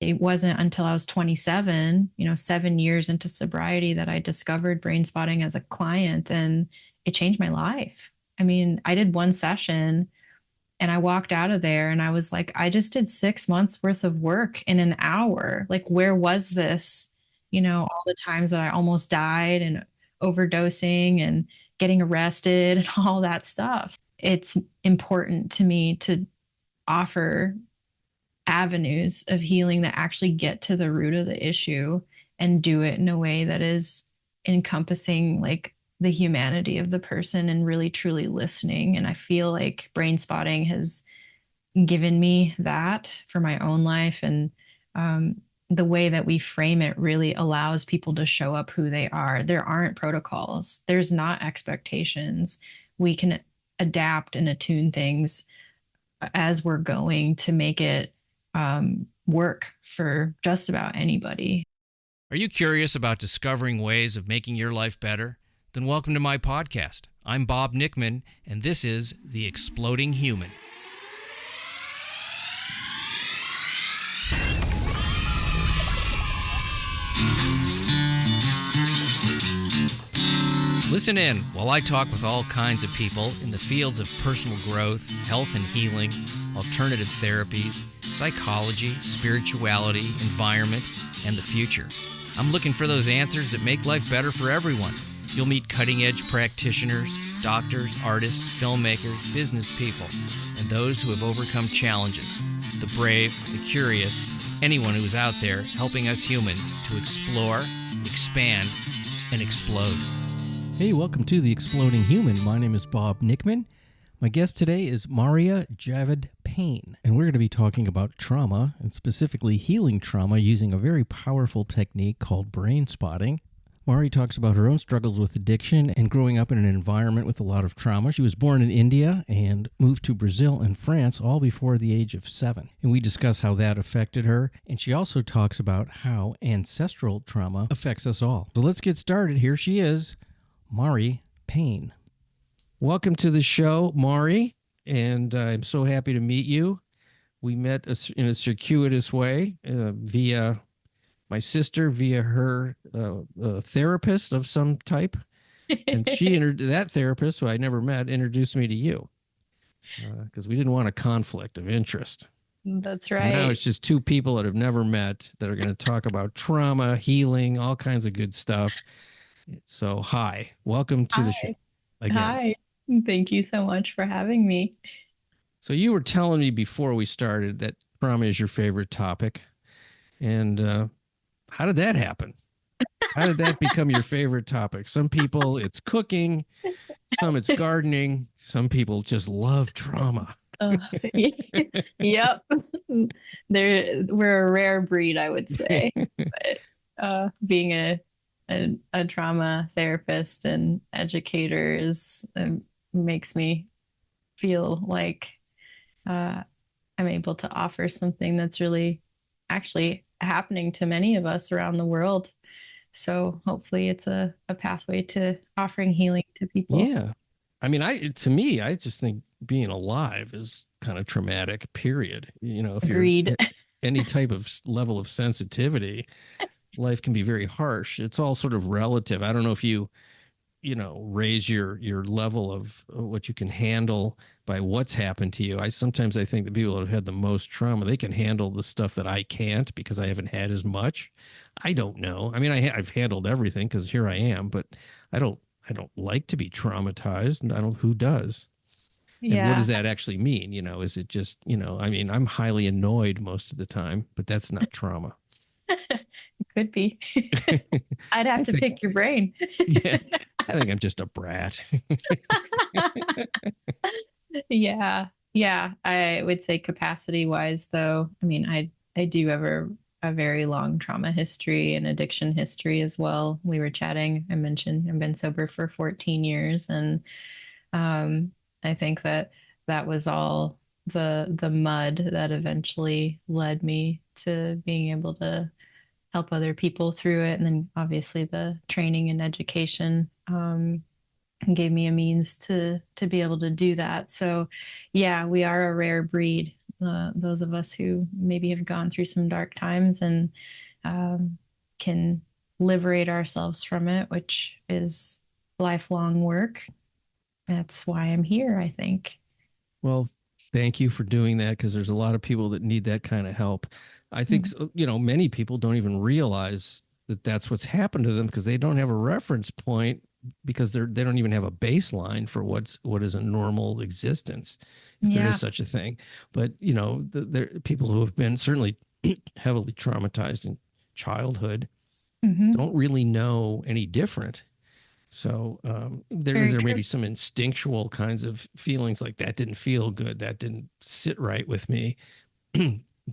It wasn't until I was 27, 7 years into sobriety, that I discovered Brainspotting as a client, and it changed my life. I mean, I did one session and I walked out of there and I was like, I just did 6 months worth of work in an hour. Like, where was this? All the times that I almost died and overdosing and getting arrested and all that stuff. It's important to me to offer avenues of healing that actually get to the root of the issue and do it in a way that is encompassing like the humanity of the person and really truly listening. And I feel like Brainspotting has given me that for my own life. And the way that we frame it really allows people to show up who they are. There aren't protocols, there's not expectations. We can adapt and attune things as we're going to make it work for just about anybody. Are you curious about discovering ways of making your life better? Then welcome to my podcast. I'm Bob Nickman, and this is The Exploding Human. Listen in while I talk with all kinds of people in the fields of personal growth, health and healing, alternative therapies, psychology, spirituality, environment, and the future. I'm looking for those answers that make life better for everyone. You'll meet cutting-edge practitioners, doctors, artists, filmmakers, business people, and those who have overcome challenges. The brave, the curious, anyone who is out there helping us humans to explore, expand, and explode. Hey, welcome to The Exploding Human. My name is Bob Nickman. My guest today is Mariya Javed-Payne, and we're going to be talking about trauma, and specifically healing trauma, using a very powerful technique called Brainspotting. Mari talks about her own struggles with addiction and growing up in an environment with a lot of trauma. She was born in India and moved to Brazil and France all before the age of 7. And we discuss how that affected her. And she also talks about how ancestral trauma affects us all. So let's get started. Here she is, Mariya Payne. Welcome to the show, Mari, and I'm so happy to meet you. We met in a circuitous way via my sister, via her therapist of some type, and that therapist, who I never met, introduced me to you because we didn't want a conflict of interest. That's right. So now it's just two people that have never met that are going to talk about trauma, healing, all kinds of good stuff. So, hi, welcome to the show again. Hi, thank you so much for having me. So you were telling me before we started that trauma is your favorite topic. And how did that happen? How did that become your favorite topic? Some people, it's cooking. Some it's gardening. Some people just love trauma. Yep. We're a rare breed, I would say. But being a trauma therapist and educator makes me feel like I'm able to offer something that's really actually happening to many of us around the world. So hopefully it's a pathway to offering healing to people. Yeah. I mean, I just think being alive is kind of traumatic, period. If Agreed. You're any type of level of sensitivity, life can be very harsh. It's all sort of relative. I don't know if you raise your level of what you can handle by what's happened to you. Sometimes I think the people that have had the most trauma, they can handle the stuff that I can't because I haven't had as much. I don't know. I mean, I've handled everything because here I am, but I don't like to be traumatized, and who does? Yeah. And what does that actually mean? Is it just, I mean, I'm highly annoyed most of the time, but that's not trauma. It could be. I'd have to pick your brain. Yeah, I think I'm just a brat. Yeah. I would say capacity wise, though, I mean, I do have a very long trauma history and addiction history as well. We were chatting. I mentioned I've been sober for 14 years. And I think that was all the mud that eventually led me to being able to help other people through it. And then obviously the training and education gave me a means to be able to do that. So yeah, we are a rare breed. those of us who maybe have gone through some dark times and can liberate ourselves from it, which is lifelong work. That's why I'm here, I think. Well, thank you for doing that, because there's a lot of people that need that kind of help. I think, many people don't even realize that that's what's happened to them because they don't have a reference point, because they don't even have a baseline for what is a normal existence, if there Yeah. is such a thing. But, there are people who have been certainly heavily traumatized in childhood don't really know any different. So Very there may true. be some instinctual kinds of feelings like that didn't feel good, that didn't sit right with me,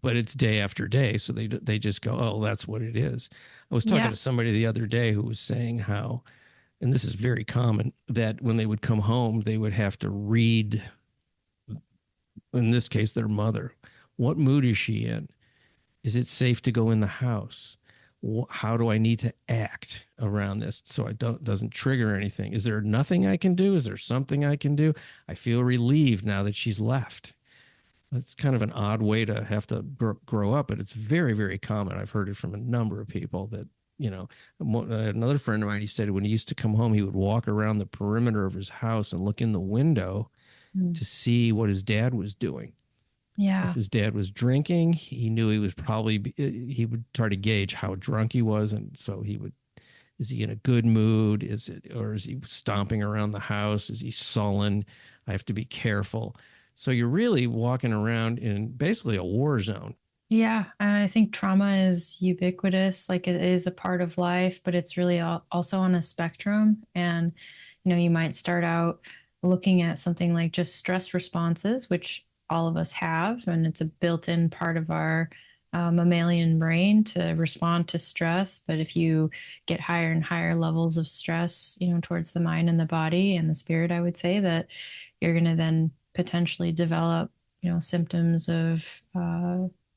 but it's day after day, so they just go, oh, that's what it is. I was talking Yeah. to somebody the other day who was saying how, and this is very common, that when they would come home, they would have to read, in this case, their mother. What mood is she in? Is it safe to go in the house? How do I need to act around this so I doesn't trigger anything? Is there nothing I can do? Is there something I can do? I feel relieved now that she's left. That's kind of an odd way to have to grow up, but it's very, very common. I've heard it from a number of people that, another friend of mine, he said when he used to come home, he would walk around the perimeter of his house and look in the window Mm. to see what his dad was doing. If Yeah. his dad was drinking, he knew he was probably, he would try to gauge how drunk he was. And so is he in a good mood? Or is he stomping around the house? Is he sullen? I have to be careful. So you're really walking around in basically a war zone. Yeah, I think trauma is ubiquitous, like it is a part of life, but it's really also on a spectrum. And, you might start out looking at something like just stress responses, which all of us have, and it's a built-in part of our mammalian brain to respond to stress. But if you get higher and higher levels of stress, towards the mind and the body and the spirit, I would say that you're going to then potentially develop, symptoms of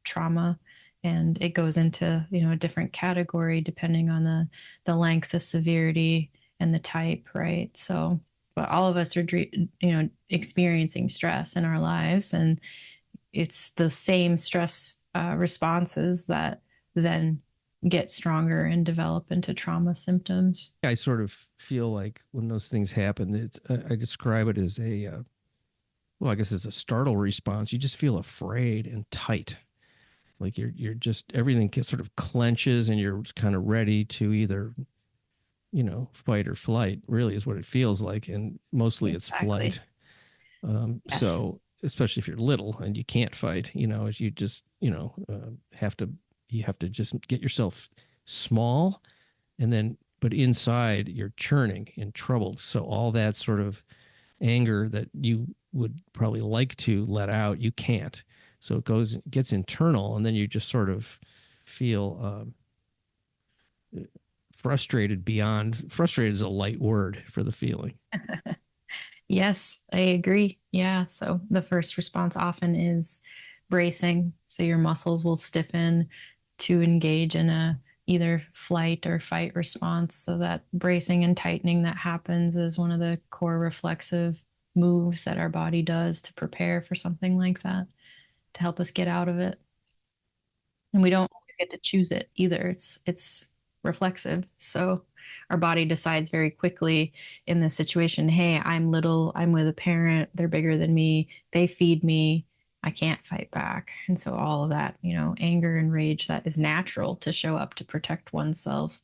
trauma, and it goes into a different category depending on the length, the severity, and the type, right? So but all of us are experiencing stress in our lives, and it's the same stress responses that then get stronger and develop into trauma symptoms. I sort of feel like when those things happen, I describe it as well, I guess it's a startle response. You just feel afraid and tight. Like you're just, everything sort of clenches and you're kind of ready to either, fight or flight, really is what it feels like. And mostly it's Exactly. flight. Yes. So especially if you're little and you can't fight, as you just, you have to just get yourself small, and then, but inside you're churning and troubled. So all that sort of anger that you would probably like to let out, you can't. So gets internal, and then you just sort of feel frustrated is a light word for the feeling. Yes, I agree. Yeah. So the first response often is bracing. So your muscles will stiffen to engage in a either flight or fight response. So that bracing and tightening that happens is one of the core reflexive moves that our body does to prepare for something like that, to help us get out of it. And we don't get to choose it either. It's reflexive. So our body decides very quickly in this situation, hey, I'm little, I'm with a parent, they're bigger than me, they feed me, I can't fight back. And so all of that, anger and rage that is natural to show up to protect oneself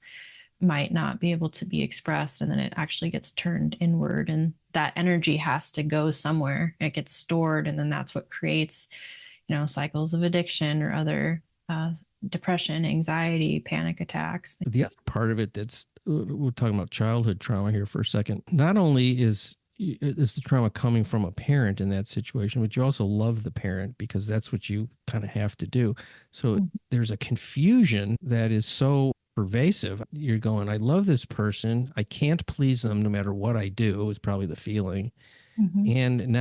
might not be able to be expressed, and then it actually gets turned inward, and that energy has to go somewhere. It gets stored, and then that's what creates cycles of addiction or other depression, anxiety, panic attacks. The other part of it that's, we're talking about childhood trauma here for a second. Not only is the trauma coming from a parent in that situation, but you also love the parent because that's what you kind of have to do. So there's a confusion that is so pervasive. You're going, I love this person. I can't please them no matter what I do, is probably the feeling. And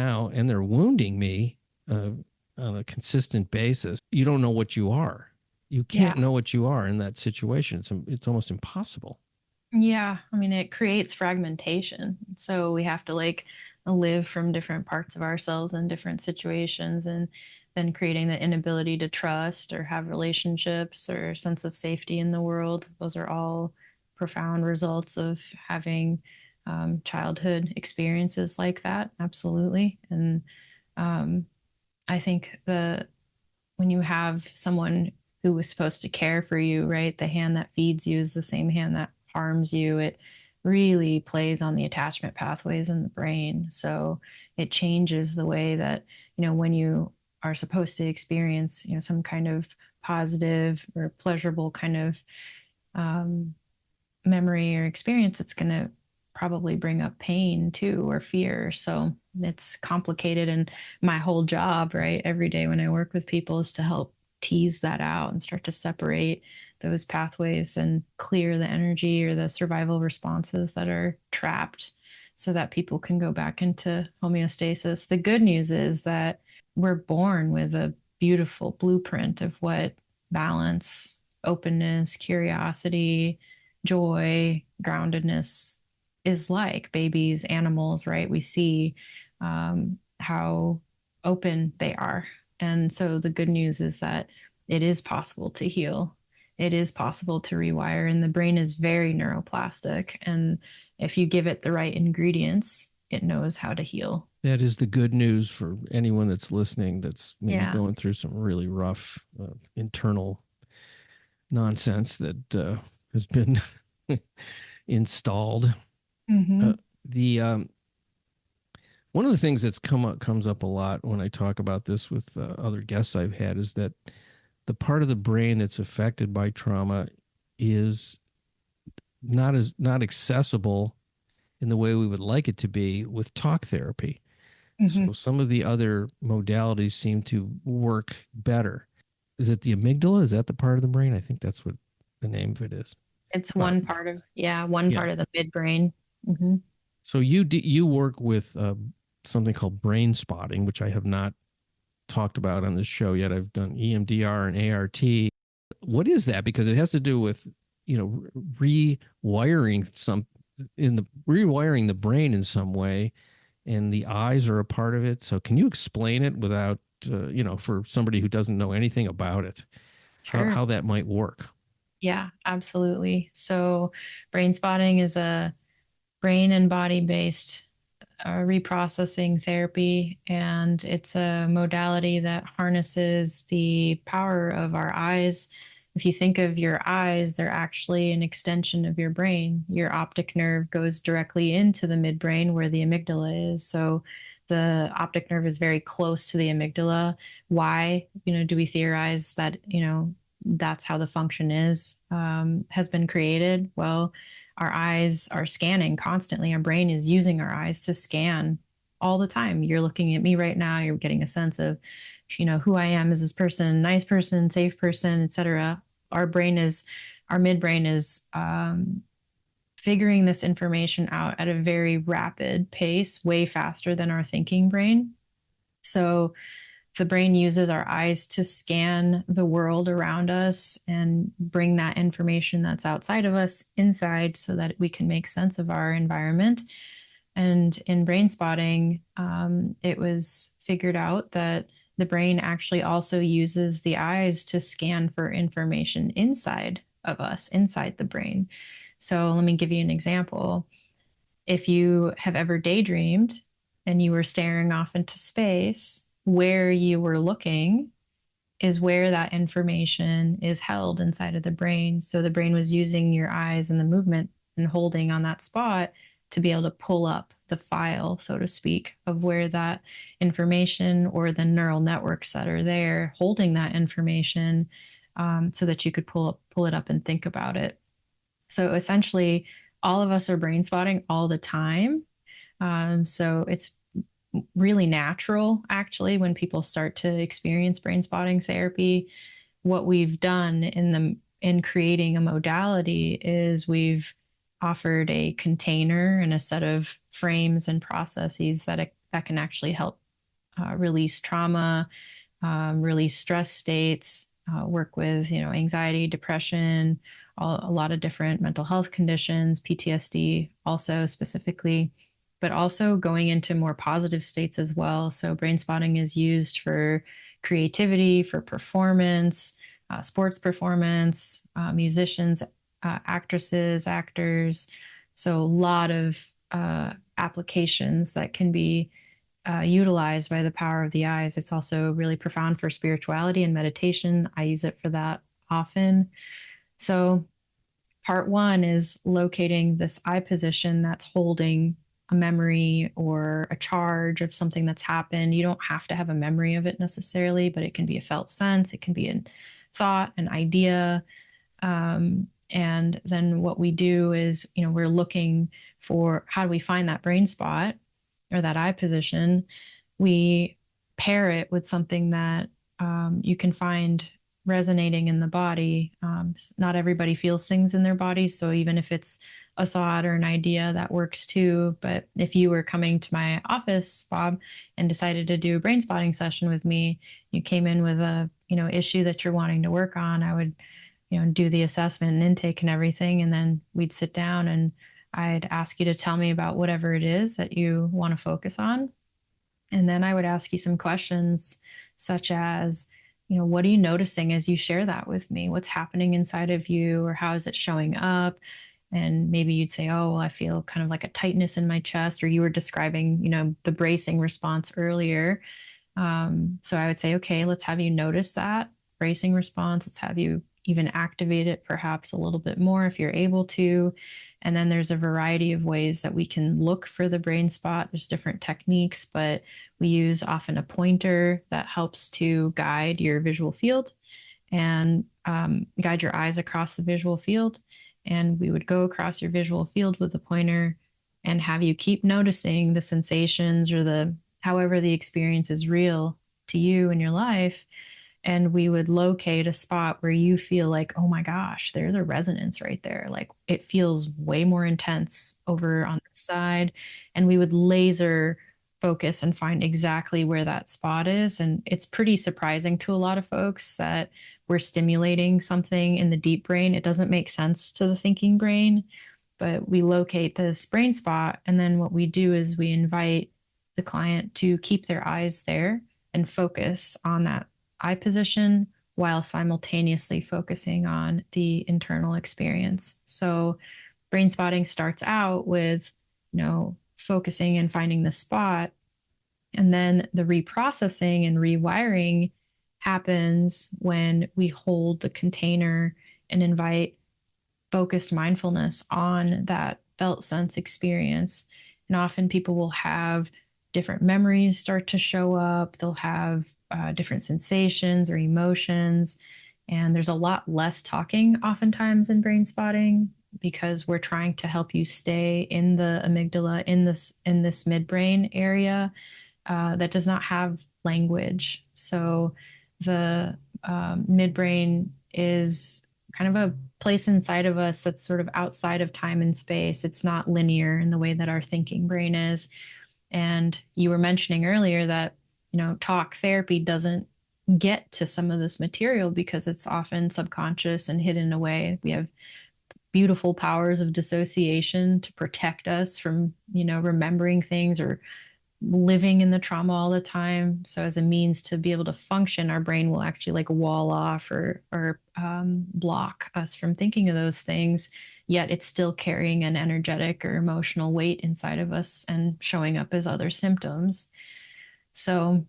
they're wounding me on a consistent basis. You don't know what you are. You can't know what you are in that situation. It's almost impossible. Yeah, I mean, it creates fragmentation. So we have to live from different parts of ourselves in different situations. And then creating the inability to trust or have relationships or sense of safety in the world. Those are all profound results of having childhood experiences like that. Absolutely. And I think when you have someone who was supposed to care for you, right? The hand that feeds you is the same hand that harms you. It really plays on the attachment pathways in the brain. So it changes the way that, when you are supposed to experience, some kind of positive or pleasurable kind of memory or experience, it's going to probably bring up pain too or fear. So it's complicated. And my whole job, right, every day when I work with people is to help tease that out and start to separate those pathways and clear the energy or the survival responses that are trapped so that people can go back into homeostasis. The good news is that we're born with a beautiful blueprint of what balance, openness, curiosity, joy, groundedness is like. Babies, animals, right? We see how open they are. And so the good news is that it is possible to heal. It is possible to rewire, and the brain is very neuroplastic. And if you give it the right ingredients, it knows how to heal. That is the good news for anyone that's listening that's maybe going through some really rough internal nonsense that has been installed. Mm-hmm. One of the things that's comes up a lot when I talk about this with other guests I've had is that the part of the brain that's affected by trauma is not accessible in the way we would like it to be with talk therapy. Mm-hmm. So some of the other modalities seem to work better. Is it the amygdala? Is that the part of the brain? I think that's what the name of it is. It's one part of the midbrain. Mm-hmm. So you work with something called Brainspotting, which I have not talked about on this show yet. I've done EMDR and ART. What is that? Because it has to do with rewiring the brain in some way, and the eyes are a part of it. So can you explain it without for somebody who doesn't know anything about it, Sure. how that might work? Yeah, absolutely. So Brainspotting is a brain and body based reprocessing therapy, and it's a modality that harnesses the power of our eyes. If you think of your eyes, they're actually an extension of your brain. Your optic nerve goes directly into the midbrain where the amygdala is. So the optic nerve is very close to the amygdala. Why, do we theorize that, that's how the function has been created? Well, our eyes are scanning constantly. Our brain is using our eyes to scan all the time. You're looking at me right now. You're getting a sense of, who I am. Is this person nice person, safe person, etc. Our midbrain is figuring this information out at a very rapid pace, way faster than our thinking brain. So the brain uses our eyes to scan the world around us and bring that information that's outside of us inside so that we can make sense of our environment. And in Brainspotting, it was figured out that the brain actually also uses the eyes to scan for information inside of us, inside the brain. So let me give you an example. If you have ever daydreamed and you were staring off into space, where you were looking is where that information is held inside of the brain. So the brain was using your eyes and the movement and holding on that spot to be able to pull up the file, so to speak, of where that information or the neural networks that are there holding that information, so that you could pull it up and think about it. So essentially, all of us are brain spotting all the time. So it's really natural, actually, when people start to experience brain spotting therapy. What we've done in creating a modality is we've offered a container and a set of frames and processes that can actually help release trauma, release stress states, work with anxiety, depression, a lot of different mental health conditions, PTSD also specifically, but also going into more positive states as well. So Brainspotting is used for creativity, for performance, sports performance, musicians, actresses, actors. So a lot of applications that can be utilized by the power of the eyes. It's also really profound for spirituality and meditation. I use it for that often. So part one is locating this eye position that's holding a memory or a charge of something that's happened. You don't have to have a memory of it necessarily, but it can be a felt sense. It can be a thought, an idea. And then what we do is, we're looking for how do we find that brain spot or that eye position. We pair it with something that you can find resonating in the body. Not everybody feels things in their bodies. So even if it's a thought or an idea, that works too. But if you were coming to my office, Bob, and decided to do a brain spotting session with me, you came in with a, issue that you're wanting to work on, I would, do the assessment and intake and everything. And then we'd sit down and I'd ask you to tell me about whatever it is that you want to focus on. And then I would ask you some questions such as, what are you noticing as you share that with me? What's happening inside of you, or how is it showing up? And maybe you'd say, oh, I feel kind of like a tightness in my chest, or you were describing, the bracing response earlier. So I would say, okay, let's have you notice that bracing response. Let's have you even activate it perhaps a little bit more if you're able to. And then there's a variety of ways that we can look for the brain spot. There's different techniques, but we use often a pointer that helps to guide your visual field and guide your eyes across the visual field. And we would go across your visual field with the pointer and have you keep noticing the sensations or however the experience is real to you in your life. And we would locate a spot where you feel like, oh my gosh, there's a resonance right there. Like it feels way more intense over on the side. And we would laser focus and find exactly where that spot is. And it's pretty surprising to a lot of folks that we're stimulating something in the deep brain. It doesn't make sense to the thinking brain, but we locate this brain spot. And then what we do is we invite the client to keep their eyes there and focus on that eye position while simultaneously focusing on the internal experience. So brain spotting starts out with, focusing and finding the spot. And then the reprocessing and rewiring happens when we hold the container and invite focused mindfulness on that felt sense experience. And often people will have different memories start to show up. They'll have different sensations or emotions. And there's a lot less talking oftentimes in brain spotting because we're trying to help you stay in the amygdala, in this midbrain area that does not have language. So the midbrain is kind of a place inside of us that's sort of outside of time and space. It's not linear in the way that our thinking brain is. And you were mentioning earlier that talk therapy doesn't get to some of this material because it's often subconscious and hidden away. We have beautiful powers of dissociation to protect us from, remembering things or living in the trauma all the time. So as a means to be able to function, our brain will actually like wall off or block us from thinking of those things. Yet it's still carrying an energetic or emotional weight inside of us and showing up as other symptoms. So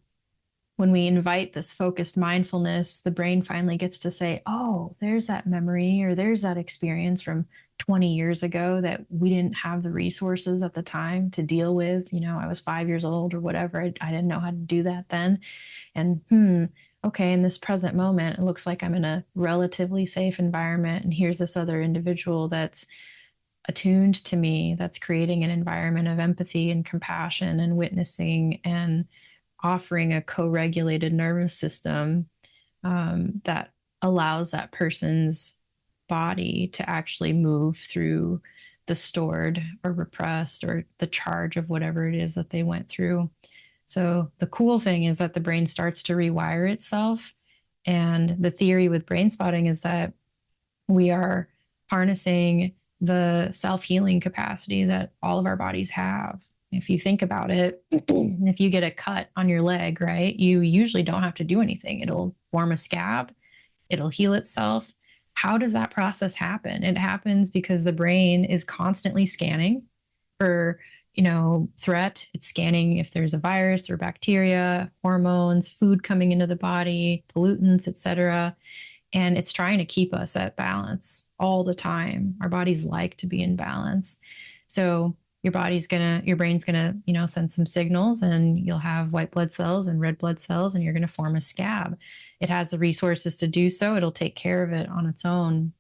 when we invite this focused mindfulness, the brain finally gets to say, oh, there's that memory or there's that experience from 20 years ago that we didn't have the resources at the time to deal with. I was 5 years old or whatever. I didn't know how to do that then. And okay, in this present moment, it looks like I'm in a relatively safe environment. And here's this other individual that's attuned to me, that's creating an environment of empathy and compassion and witnessing and offering a co-regulated nervous system that allows that person's body to actually move through the stored or repressed or the charge of whatever it is that they went through. So the cool thing is that the brain starts to rewire itself. And the theory with brain spotting is that we are harnessing the self-healing capacity that all of our bodies have. If you think about it, if you get a cut on your leg, right, you usually don't have to do anything. It'll form a scab, it'll heal itself. How does that process happen? It happens because the brain is constantly scanning for, threat. It's scanning if there's a virus or bacteria, hormones, food coming into the body, pollutants, etc. And it's trying to keep us at balance all the time. Our bodies like to be in balance. So your brain's gonna, send some signals, and you'll have white blood cells and red blood cells, and you're gonna form a scab. It has the resources to do so. It'll take care of it on its own.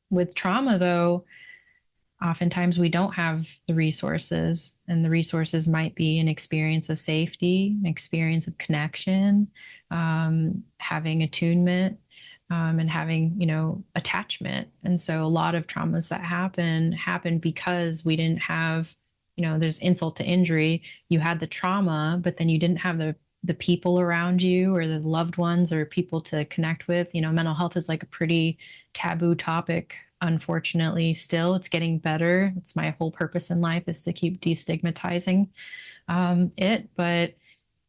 With trauma, though, oftentimes we don't have the resources, and the resources might be an experience of safety, an experience of connection, having attunement, and having, attachment. And so a lot of traumas that happen because we didn't have, there's insult to injury. You had the trauma, but then you didn't have the people around you or the loved ones or people to connect with. Mental health is like a pretty taboo topic. Unfortunately, still, it's getting better. It's my whole purpose in life, is to keep destigmatizing it. But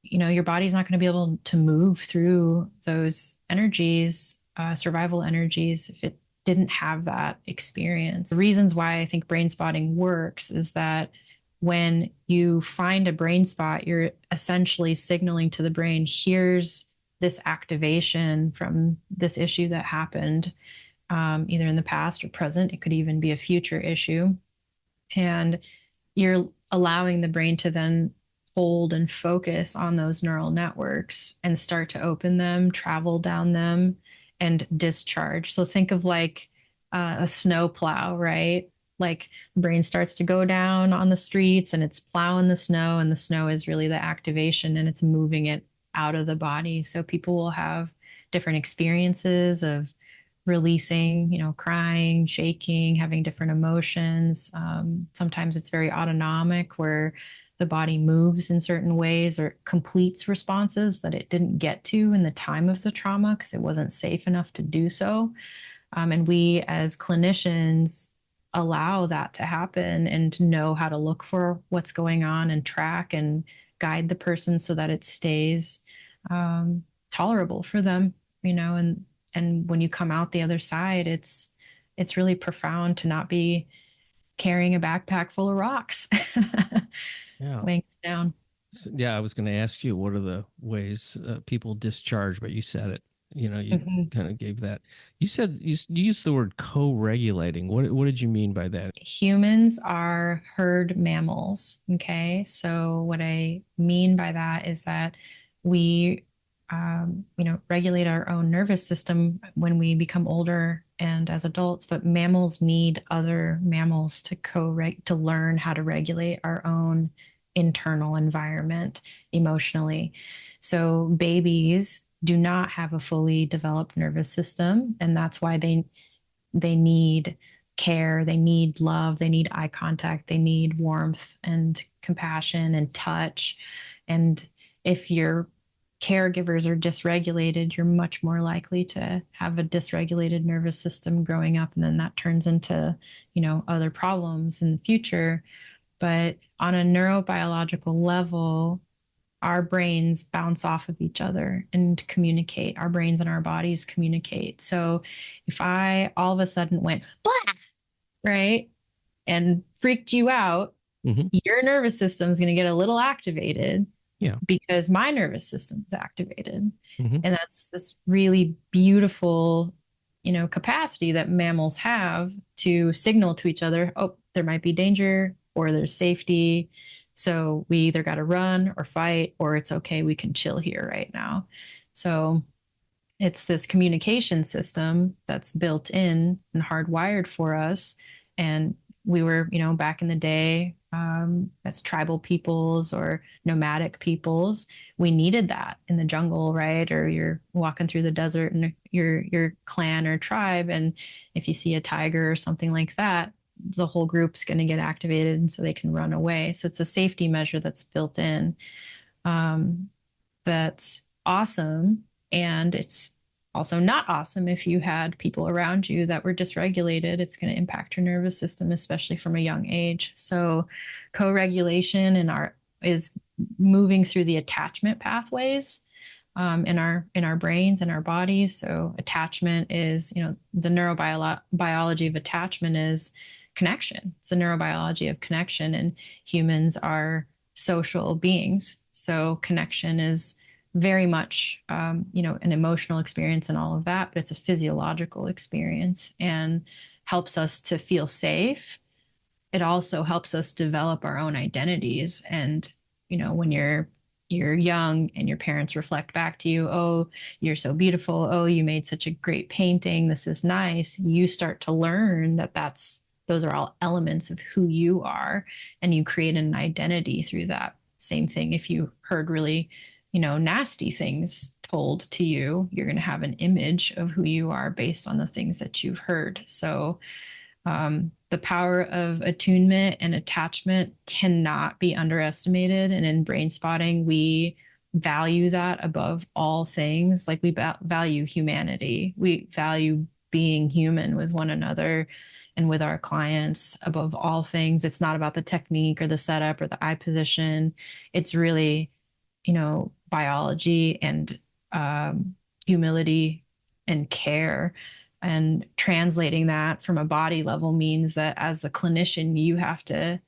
your body's not going to be able to move through those energies, survival energies, if it didn't have that experience. The reasons why I think brain spotting works is that when you find a brain spot, you're essentially signaling to the brain, here's this activation from this issue that happened, either in the past or present. It could even be a future issue. And you're allowing the brain to then hold and focus on those neural networks and start to open them, travel down them, and discharge. So think of like a snow plow, right? Like the brain starts to go down on the streets and it's plowing the snow, and the snow is really the activation, and it's moving it out of the body. So people will have different experiences of releasing, crying, shaking, having different emotions. Sometimes it's very autonomic, where the body moves in certain ways or completes responses that it didn't get to in the time of the trauma because it wasn't safe enough to do so. And we as clinicians allow that to happen and know how to look for what's going on and track and guide the person so that it stays tolerable for them, and when you come out the other side, it's really profound to not be carrying a backpack full of rocks. Yeah. Weighing down. Yeah, I was going to ask you, what are the ways people discharge, but you said it. You kind of gave that. You said you used the word co-regulating. What did you mean by that? Humans are herd mammals. Okay. So what I mean by that is that we, regulate our own nervous system when we become older and as adults, but mammals need other mammals to learn how to regulate our own internal environment emotionally. So babies do not have a fully developed nervous system, and that's why they need care, they need love, they need eye contact, they need warmth and compassion and touch. And if your caregivers are dysregulated, you're much more likely to have a dysregulated nervous system growing up, and then that turns into, other problems in the future. But on a neurobiological level, our brains bounce off of each other and communicate. Our brains and our bodies communicate. So if I all of a sudden went, blah, right, and freaked you out, your nervous system is going to get a little activated. Yeah. Because my nervous system is activated. And that's this really beautiful, capacity that mammals have to signal to each other, oh, there might be danger or there's safety. So we either got to run or fight, or it's okay, we can chill here right now. So it's this communication system that's built in and hardwired for us. And we were, back in the day, as tribal peoples or nomadic peoples, we needed that in the jungle, right? Or you're walking through the desert and your clan or tribe, and if you see a tiger or something like that, the whole group's going to get activated, and so they can run away. So it's a safety measure that's built in. That's awesome, and it's also not awesome if you had people around you that were dysregulated. It's going to impact your nervous system, especially from a young age. So co-regulation is moving through the attachment pathways in our brains and our bodies. So attachment is, the neurobiology of attachment is connection. It's the neurobiology of connection, and humans are social beings. So connection is very much, an emotional experience and all of that, but it's a physiological experience and helps us to feel safe. It also helps us develop our own identities. And, when you're young and your parents reflect back to you, oh, you're so beautiful. Oh, you made such a great painting. This is nice. You start to learn that those are all elements of who you are. And you create an identity through that. Same thing if you heard really, nasty things told to you, you're going to have an image of who you are based on the things that you've heard. So, the power of attunement and attachment cannot be underestimated. And in Brainspotting, we value that above all things. Like we value humanity. We value being human with one another and with our clients above all things. It's not about the technique or the setup or the eye position. It's really, biology and humility and care. And translating that from a body level means that as the clinician, you have to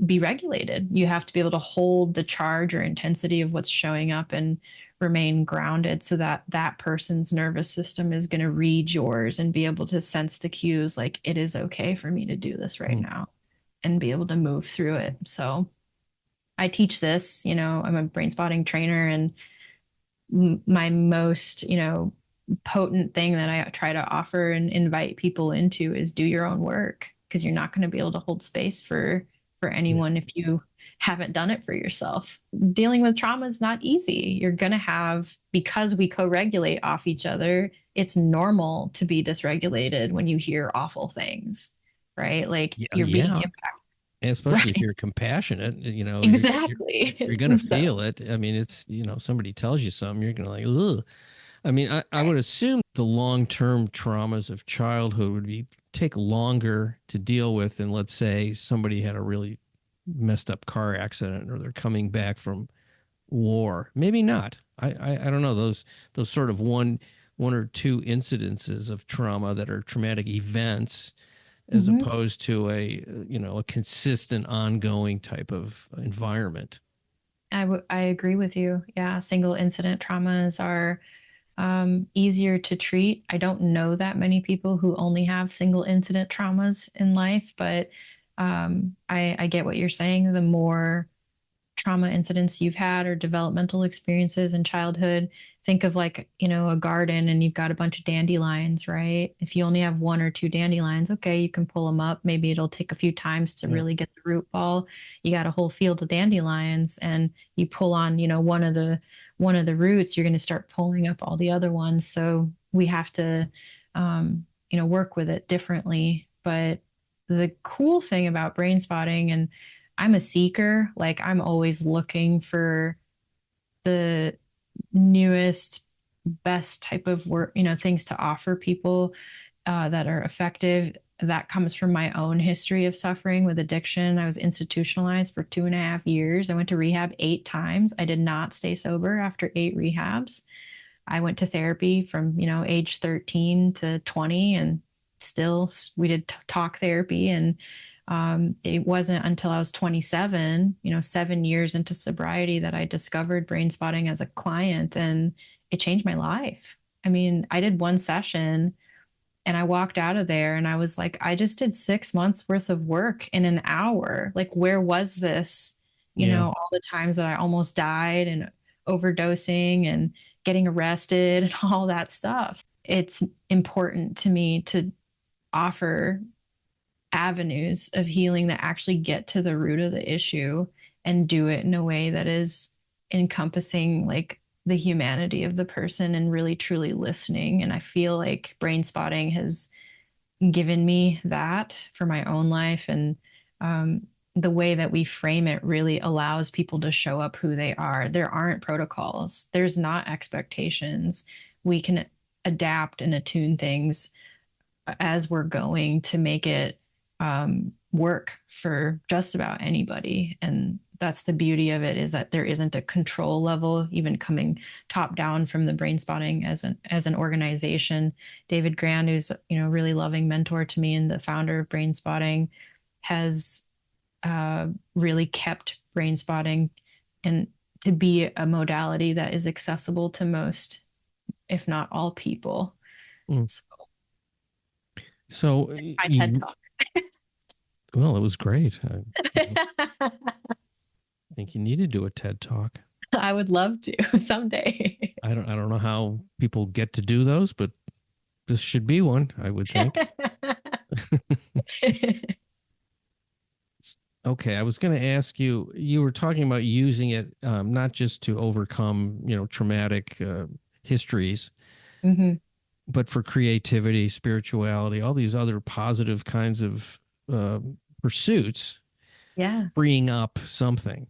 be regulated. You have to be able to hold the charge or intensity of what's showing up and remain grounded so that that person's nervous system is going to read yours and be able to sense the cues like it is okay for me to do this right now and be able to move through it. So I teach this, I'm a brain spotting trainer, and my most, potent thing that I try to offer and invite people into is do your own work, because you're not going to be able to hold space for anyone if you haven't done it for yourself. Dealing with trauma is not easy. You're going to have, because we co-regulate off each other, it's normal to be dysregulated when you hear awful things, right? Like you're being impacted. Especially if you're compassionate, Exactly. you're going to feel it. I mean, it's, somebody tells you something, you're going to like, ugh. I mean, I would assume the long-term traumas of childhood would take longer to deal with than, let's say, somebody had a really messed up car accident or they're coming back from war. Maybe not. I don't know. Those sort of one or two incidences of trauma that are traumatic events, as opposed to a consistent, ongoing type of environment. I agree with you. Yeah, single incident traumas are easier to treat. I don't know that many people who only have single incident traumas in life, but I get what you're saying. The more trauma incidents you've had or developmental experiences in childhood, think of like, a garden and you've got a bunch of dandelions, right? If you only have one or two dandelions, okay, you can pull them up. Maybe it'll take a few times to really get the root ball. You got a whole field of dandelions and you pull on, one of the roots, you're going to start pulling up all the other ones. So we have to, work with it differently. But the cool thing about brain spotting, and I'm a seeker, like I'm always looking for the newest, best type of work, things to offer people that are effective. That comes from my own history of suffering with addiction. I was institutionalized for 2.5 years. I went to rehab 8 times. I did not stay sober after 8 rehabs. I went to therapy from, age 13 to 20, and still we did talk therapy. And it wasn't until I was 27, 7 years into sobriety, that I discovered brain spotting as a client, and it changed my life. I mean, I did one session and I walked out of there and I was like, I just did 6 months worth of work in an hour. Like, where was this? All the times that I almost died and overdosing and getting arrested and all that stuff. It's important to me to offer avenues of healing that actually get to the root of the issue and do it in a way that is encompassing like the humanity of the person and really truly listening. And I feel like brain spotting has given me that for my own life. And the way that we frame it really allows people to show up who they are. There aren't protocols. There's not expectations. we can adapt and attune things as we're going to make it work for just about anybody. And that's the beauty of it, is that there isn't a control level even coming top down from the Brainspotting as an organization. David Grand, who's a really loving mentor to me and the founder of Brainspotting, has really kept Brainspotting and to be a modality that is accessible to most, if not all people. Mm. So My TED Talk. Well, it was great. I think you need to do a TED Talk. I would love to someday. I don't know how people get to do those, but this should be one, I would think. Okay, I was going to ask you, you were talking about using it not just to overcome, traumatic histories, mm-hmm. but for creativity, spirituality, all these other positive kinds of pursuits. Yeah. Freeing up something.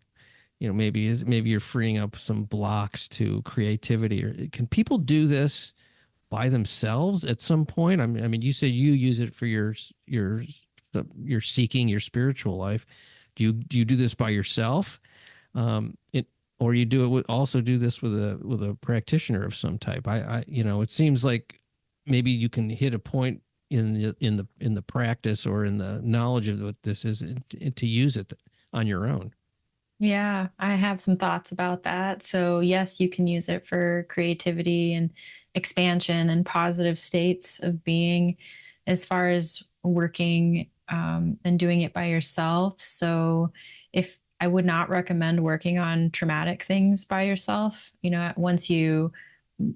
Maybe you're freeing up some blocks to creativity. Or can people do this by themselves at some point? I mean, you said you use it for your seeking your spiritual life. Do you do this by yourself? Or you also do this with a practitioner of some type? It seems like maybe you can hit a point in the practice or in the knowledge of what this is to use it on your own. Yeah, I have some thoughts about that. So yes, you can use it for creativity and expansion and positive states of being. As far as working and doing it by yourself, so if I would not recommend working on traumatic things by yourself. Once you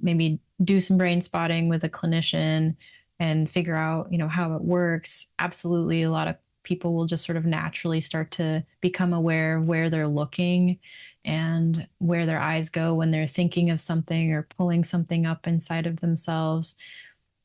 maybe do some brain spotting with a clinician and figure out how it works, absolutely, a lot of people will just sort of naturally start to become aware of where they're looking and where their eyes go when they're thinking of something or pulling something up inside of themselves.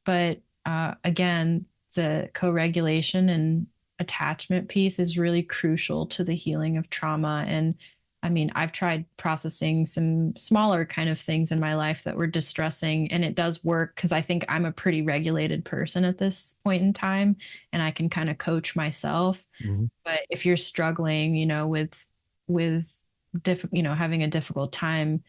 But again, the co-regulation and attachment piece is really crucial to the healing of trauma. And I mean, I've tried processing some smaller kind of things in my life that were distressing, and it does work because I think I'm a pretty regulated person at this point in time, and I can kind of coach myself. Mm-hmm. But if you're struggling, with having a difficult time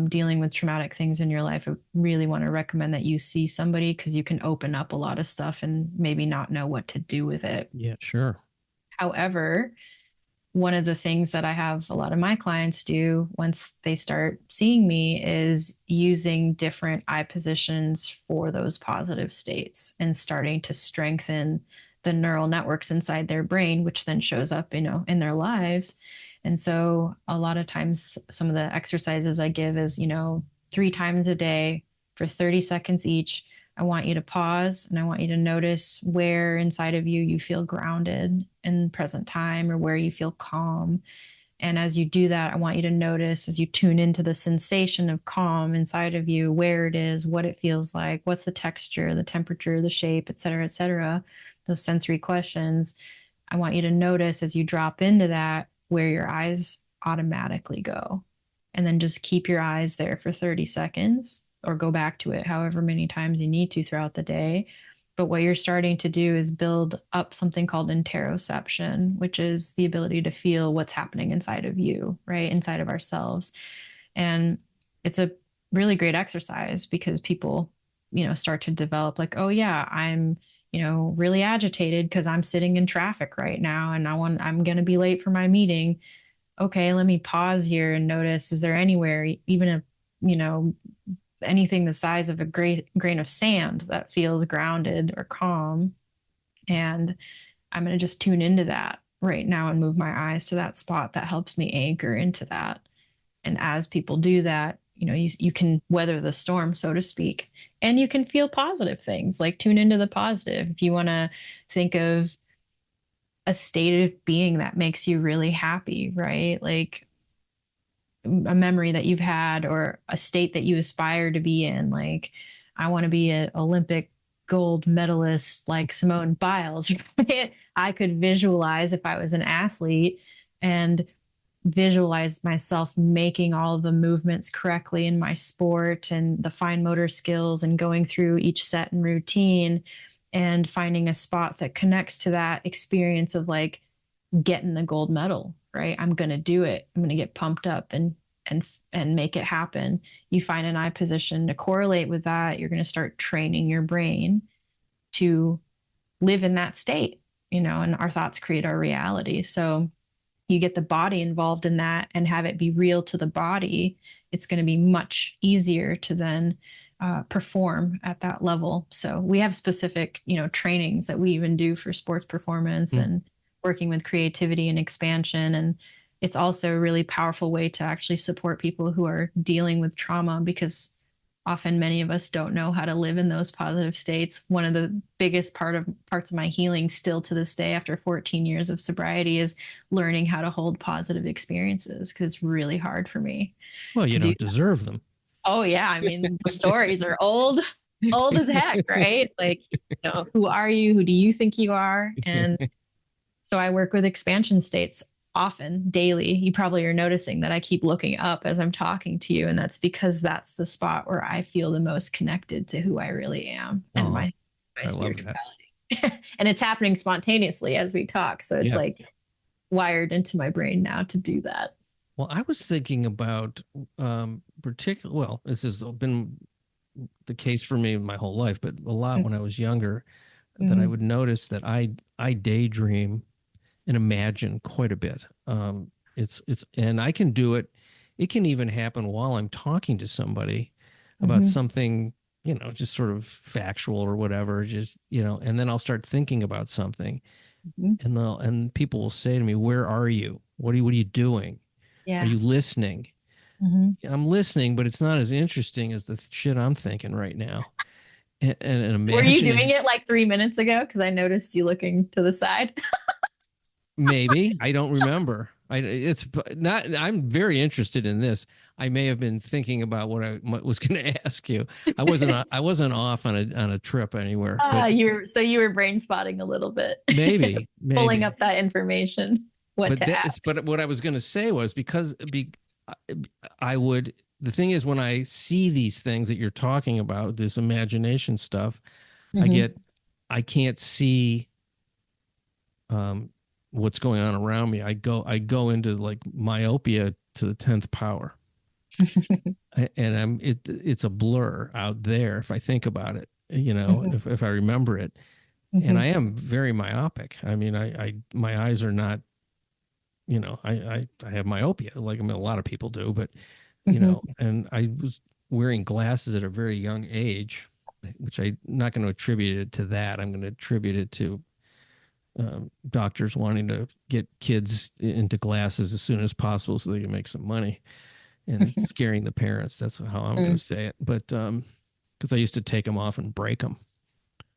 dealing with traumatic things in your life, I really want to recommend that you see somebody, because you can open up a lot of stuff and maybe not know what to do with it. Yeah, sure. However, one of the things that I have a lot of my clients do once they start seeing me is using different eye positions for those positive states and starting to strengthen the neural networks inside their brain, which then shows up, in their lives. And so a lot of times, some of the exercises I give is, 3 times a day for 30 seconds each. I want you to pause and I want you to notice where inside of you feel grounded in present time, or where you feel calm. And as you do that, I want you to notice, as you tune into the sensation of calm inside of you, where it is, what it feels like, what's the texture, the temperature, the shape, et cetera, those sensory questions. I want you to notice as you drop into that, where your eyes automatically go. And then just keep your eyes there for 30 seconds or go back to it however many times you need to throughout the day. But what you're starting to do is build up something called interoception, which is the ability to feel what's happening inside of you, right? Inside of ourselves. And it's a really great exercise because people, start to develop like, oh yeah, I'm, really agitated because I'm sitting in traffic right now and I'm going to be late for my meeting. Okay, let me pause here and notice, is there anywhere, even if, anything the size of a grain of sand that feels grounded or calm? And I'm going to just tune into that right now and move my eyes to that spot that helps me anchor into that. And as people do that, you can weather the storm, so to speak, and you can feel positive things, like tune into the positive. If you want to think of a state of being that makes you really happy, right? Like a memory that you've had or a state that you aspire to be in. Like, I want to be an Olympic gold medalist like Simone Biles. Right? I could visualize if I was an athlete and visualize myself making all of the movements correctly in my sport and the fine motor skills and going through each set and routine and finding a spot that connects to that experience of like getting the gold medal, right? I'm going to do it. I'm going to get pumped up and make it happen. You find an eye position to correlate with that. You're going to start training your brain to live in that state, and our thoughts create our reality. So you get the body involved in that and have it be real to the body, it's going to be much easier to then perform at that level. So we have specific, trainings that we even do for sports performance and working with creativity and expansion. And it's also a really powerful way to actually support people who are dealing with trauma, because often many of us don't know how to live in those positive states. One of the biggest parts of my healing still to this day, after 14 years of sobriety, is learning how to hold positive experiences, because it's really hard for me. Well, you don't deserve them. Oh yeah. I mean, the stories are old as heck, right? Like, who are you? Who do you think you are? And so I work with expansion states often, daily. You probably are noticing that I keep looking up as I'm talking to you. And that's because that's the spot where I feel the most connected to who I really am and my spirituality. And it's happening spontaneously as we talk. So it's like wired into my brain now to do that. Well, I was thinking about this has been the case for me my whole life, but a lot when I was younger, that I would notice that I daydream and imagine quite a bit. And I can do it. It can even happen while I'm talking to somebody about something, just sort of factual or whatever, just, and then I'll start thinking about something and people will say to me, "Where are you? What are you doing? Are you listening?" I'm listening, but it's not as interesting as the shit I'm thinking right now. And imagining. Were you doing it like 3 minutes ago? Because I noticed you looking to the side. Maybe. I don't remember. It's not. I'm very interested in this. I may have been thinking about what I was going to ask you. I wasn't off on a trip anywhere. You were brain spotting a little bit. Maybe pulling up that information. But what I was going to say was I would. The thing is, when I see these things that you're talking about, this imagination stuff, I can't see what's going on around me. I go into like myopia to the 10th power. And it's a blur out there if I think about it, if I remember it. And I am very myopic. I mean, my eyes are not, I have myopia, like a lot of people do, but and I was wearing glasses at a very young age, which I'm not going to attribute it to that. I'm going to attribute it to doctors wanting to get kids into glasses as soon as possible so they can make some money, and scaring the parents. That's how I'm going to say it. But because I used to take them off and break them.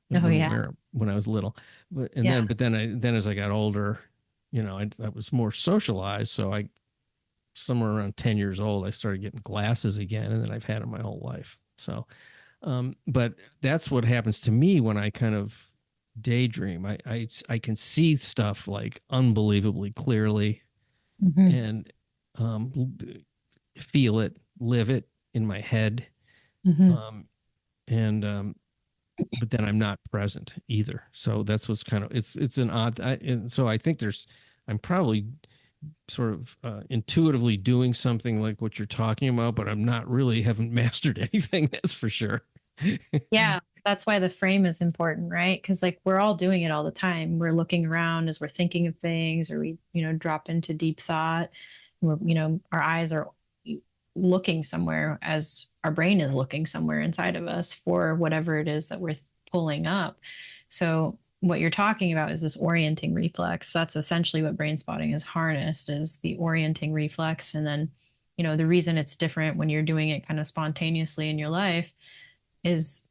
When I was little, but then as I got older, I was more socialized. So somewhere around 10 years old, I started getting glasses again, and then I've had them my whole life. So, but that's what happens to me when I kind of daydream. I can see stuff like unbelievably clearly, and feel it, live it in my head, but then I'm not present either. So that's what's kind of it's an odd. And so I think I'm probably sort of intuitively doing something like what you're talking about, but I'm not really haven't mastered anything. That's for sure. Yeah. That's why the frame is important, right? Because like we're all doing it all the time. We're looking around as we're thinking of things, or we, drop into deep thought. We're, our eyes are looking somewhere as our brain is looking somewhere inside of us for whatever it is that we're pulling up. So what you're talking about is this orienting reflex. That's essentially what brain spotting is harnessed, is the orienting reflex. And then, the reason it's different when you're doing it kind of spontaneously in your life is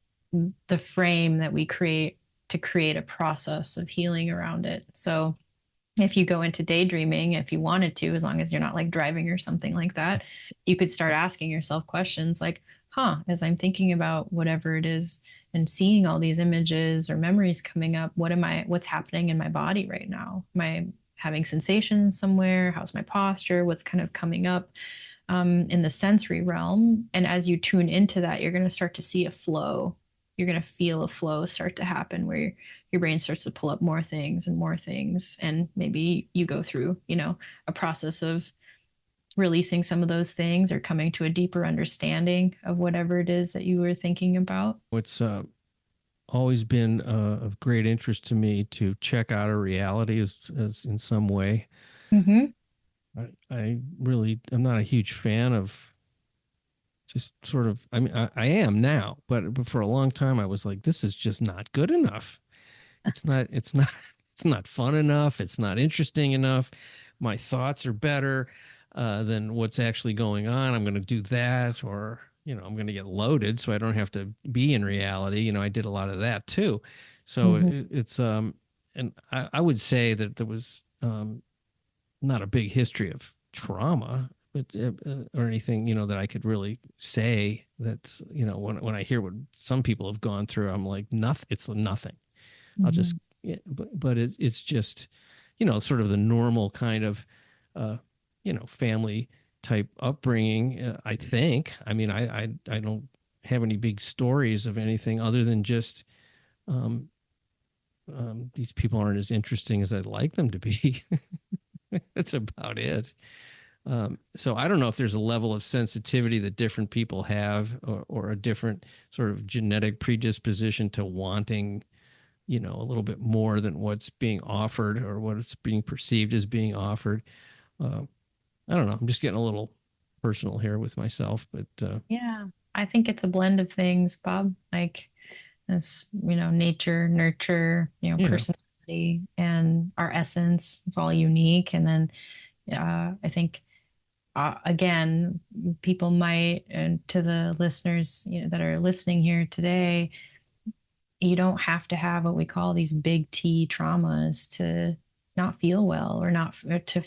the frame that we create to create a process of healing around it. So if you go into daydreaming, if you wanted to, as long as you're not like driving or something like that, you could start asking yourself questions like, as I'm thinking about whatever it is and seeing all these images or memories coming up, what's happening in my body right now? Am I having sensations somewhere? How's my posture? What's kind of coming up in the sensory realm? And as you tune into that, you're going to start to see a flow. You're going to feel a flow start to happen where your brain starts to pull up more things and more things. And maybe you go through, a process of releasing some of those things or coming to a deeper understanding of whatever it is that you were thinking about. What's always been of great interest to me to check out a reality as in some way. Mm-hmm. I'm not a huge fan of just sort of, I mean, I am now, but for a long time I was like, this is just not good enough. It's not fun enough. It's not interesting enough. My thoughts are better than what's actually going on. I'm going to do that, or, I'm going to get loaded so I don't have to be in reality. I did a lot of that too. So Mm-hmm. and I would say that there was not a big history of trauma, but or anything, that I could really say that, when I hear what some people have gone through, I'm like, nothing. It's nothing. I'll Mm-hmm. just, yeah, but it's just, sort of the normal kind of, uh, family type upbringing. I think. I mean, I don't have any big stories of anything other than just, um, these people aren't as interesting as I'd like them to be. That's about it. So I don't know if there's a level of sensitivity that different people have, or a different sort of genetic predisposition to wanting, a little bit more than what's being offered or what is being perceived as being offered. Uh, I don't know. I'm just getting a little personal here with myself, but Yeah, I think it's a blend of things, Bob. Like it's, nature, nurture, yeah, personality, and our essence. It's all unique. And then I think, again, people might, and to the listeners, that are listening here today, you don't have to have what we call these big T traumas to not feel well or not or to,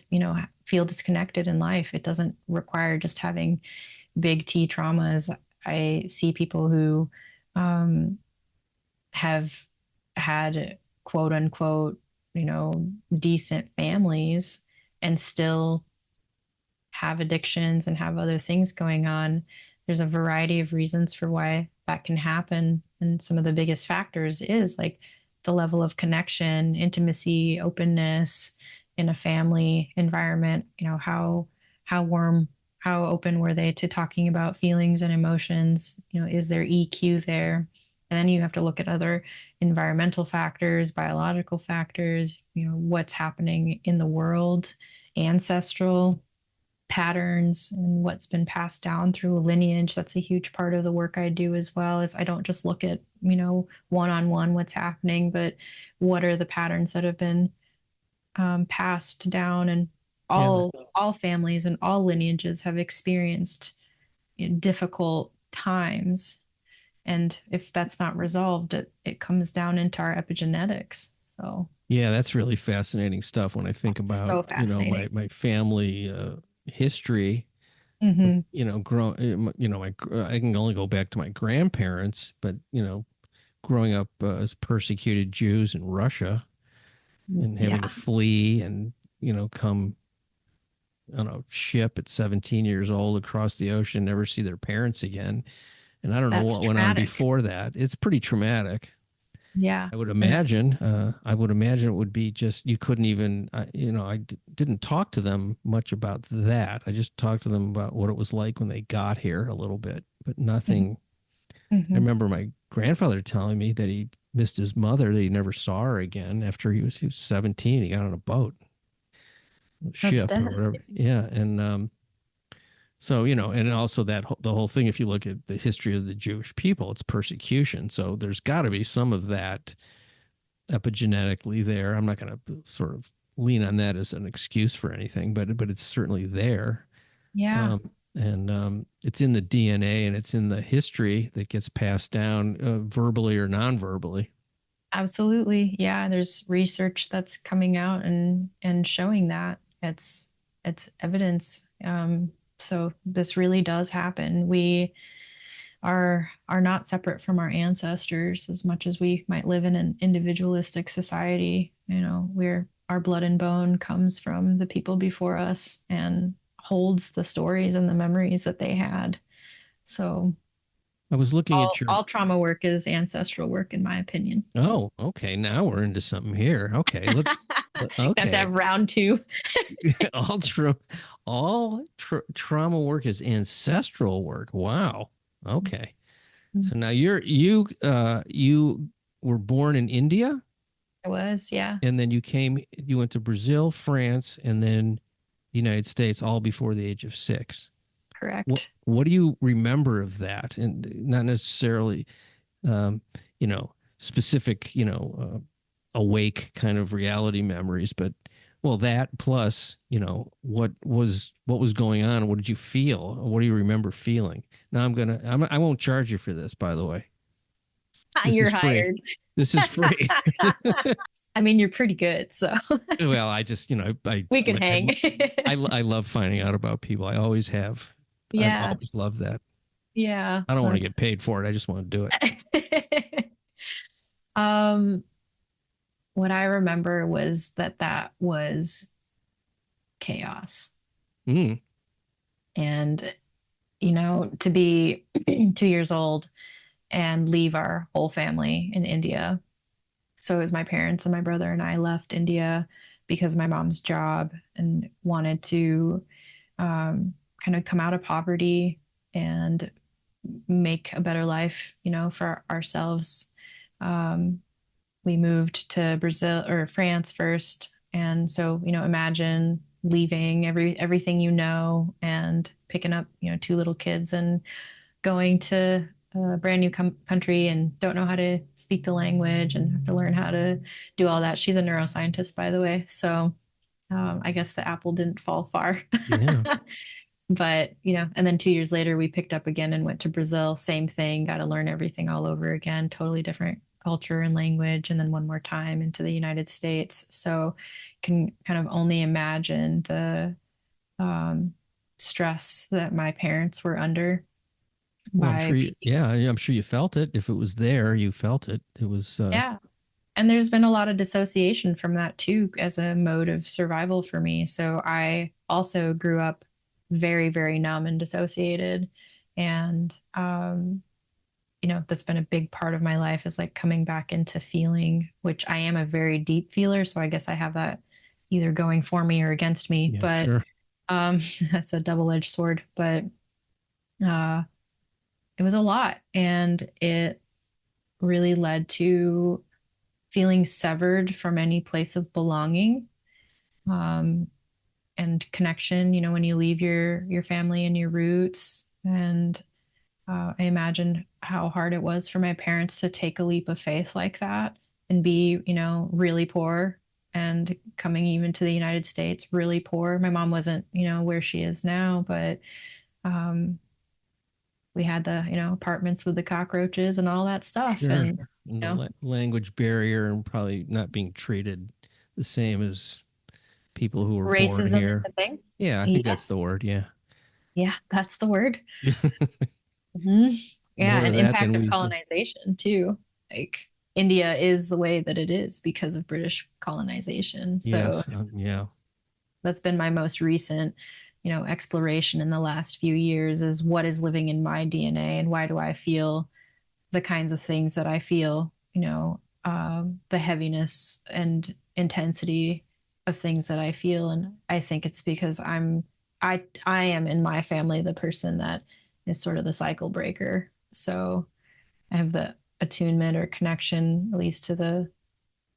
feel disconnected in life. It doesn't require just having big T traumas. I see people who um, have had quote unquote, decent families and still have addictions and have other things going on. There's a variety of reasons for why that can happen. And some of the biggest factors is like the level of connection, intimacy, openness in a family environment. How warm, how open were they to talking about feelings and emotions? Is there EQ there? And then you have to look at other environmental factors, biological factors, what's happening in the world, ancestral patterns and what's been passed down through a lineage. That's a huge part of the work I do as well. Is I don't just look at, one-on-one what's happening, but what are the patterns that have been passed down. And yeah, all families and all lineages have experienced difficult times. And if that's not resolved, it comes down into our epigenetics. So yeah. That's really fascinating stuff when I think about, so fascinating. my family history. Mm-hmm. I can only go back to my grandparents, but growing up as persecuted Jews in Russia and having to Yeah, flee and come on a ship at 17 years old across the ocean, never see their parents again. And I don't know that's what went on traumatic. before that. It's pretty traumatic. Yeah. I would And it's, imagine. I would imagine it would be just you couldn't even. Didn't talk to them much about that. I just talked to them about what it was like when they got here a little bit, but nothing. I mm-hmm. remember my grandfather telling me that he missed his mother, that he never saw her again after he was 17. He got on a boat, a That's ship or whatever. devastating. Yeah, and so and also the whole thing. If you look at the history of the Jewish people, it's persecution. So there's got to be some of that epigenetically there. I'm not going to sort of lean on that as an excuse for anything, but it's certainly there. Yeah, And it's in the DNA and it's in the history that gets passed down verbally or non-verbally. absolutely. Yeah, there's research that's coming out and showing that it's evidence. So this really does happen. We are not separate from our ancestors as much as we might live in an individualistic society. our blood and bone comes from the people before us and holds the stories and the memories that they had. So I was looking at your. all trauma work is ancestral work, in my opinion. Oh, okay. Now we're into something here. Okay, Have to okay. have round two. all tra- trauma work is ancestral work. Wow. Okay. So now you were born in India, I was, yeah, and then you went to Brazil, France, and then the United States, all before the age of 6. correct. What do you remember of that? And not necessarily, um, specific, awake kind of reality memories, but well, that plus, what was going on? What did you feel? What do you remember feeling? Now I won't charge you for this, by the way. This You're is free. hired. This is free. I mean, you're pretty good, so Well, I just, we can hang. I love finding out about people. I always have. I've Yeah, always loved that. yeah. I don't want to get paid for it. I just want to do it. um, what I remember was that was chaos. it. And, to be 2 years old and leave our whole family in India. So it was my parents and my brother and I left India because of my mom's job and wanted to kind of come out of poverty and make a better life, for ourselves. We moved to Brazil or France first. And so, imagine leaving everything and picking up, 2 little kids and going to a brand new country and don't know how to speak the language and have to learn how to do all that. She's a neuroscientist, by the way. So I guess the apple didn't fall far. Yeah. But, and then 2 years later, we picked up again and went to Brazil. Same thing, got to learn everything all over again, totally different culture and language. And then one more time into the United States. So can kind of only imagine the stress that my parents were under. Well, I'm sure you felt it. If it was there, you felt it. It was, yeah. And there's been a lot of dissociation from that too, as a mode of survival for me. So I also grew up very, very numb and dissociated. And, that's been a big part of my life is like coming back into feeling, which I am a very deep feeler. So I guess I have that either going for me or against me, yeah, but, sure. That's a double-edged sword, but, it was a lot and it really led to feeling severed from any place of belonging, and connection, when you leave your family and your roots. And I imagined how hard it was for my parents to take a leap of faith like that and be, really poor and coming even to the United States, really poor. My mom wasn't, where she is now, but we had the, apartments with the cockroaches and all that stuff. Sure. And, And the language barrier and probably not being treated the same as people who were born racism here. is a thing. Yeah, I think that's the word. Yeah. Yeah, that's the word. Mm-hmm. Yeah, More of and that impact than of we. colonization too. Like India is the way that it is because of British colonization. So Yes. Yeah. that's been my most recent, exploration in the last few years is what is living in my DNA and why do I feel the kinds of things that I feel, the heaviness and intensity of things that I feel. And I think it's because I am in my family the person that is sort of the cycle breaker. So I have the attunement or connection, at least to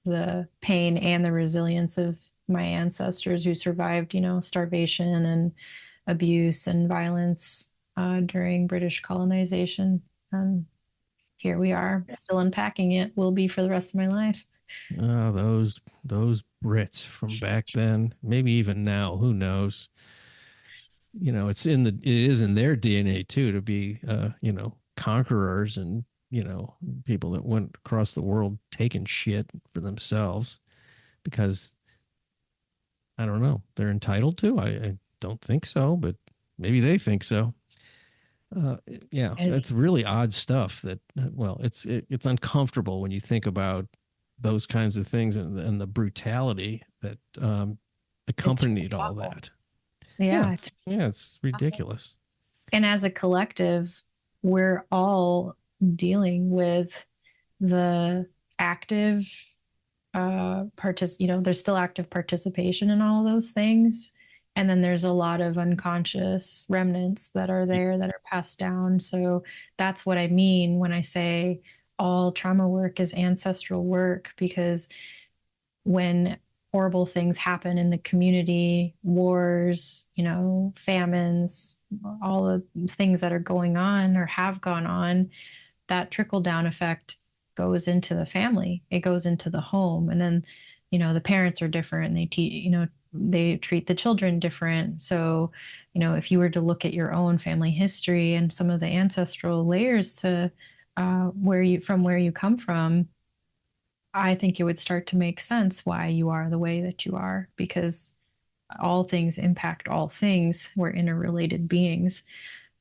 the pain and the resilience of my ancestors who survived, starvation and abuse and violence during British colonization. And here we are, still unpacking it. Will be for the rest of my life. Oh, those Brits from back then, maybe even now, who knows? It is in their DNA too to be, conquerors and, people that went across the world taking shit for themselves because I don't know, they're entitled to. I don't think so, but maybe they think so. Yeah, it's really odd stuff that, well, it's uncomfortable when you think about those kinds of things and the brutality that It's accompanied all awful. that. Yeah, it's It's ridiculous. and as a collective, we're all dealing with the active there's still active participation in all of those things. And then there's a lot of unconscious remnants that are there that are passed down. So that's what I mean when I say all trauma work is ancestral work, because when horrible things happen in the community, wars, famines, all the things that are going on or have gone on, that trickle down effect goes into the family. It goes into the home. And then, the parents are different and they treat the children different. So, if you were to look at your own family history and some of the ancestral layers to where you come from, I think it would start to make sense why you are the way that you are, because all things impact all things. We're interrelated beings.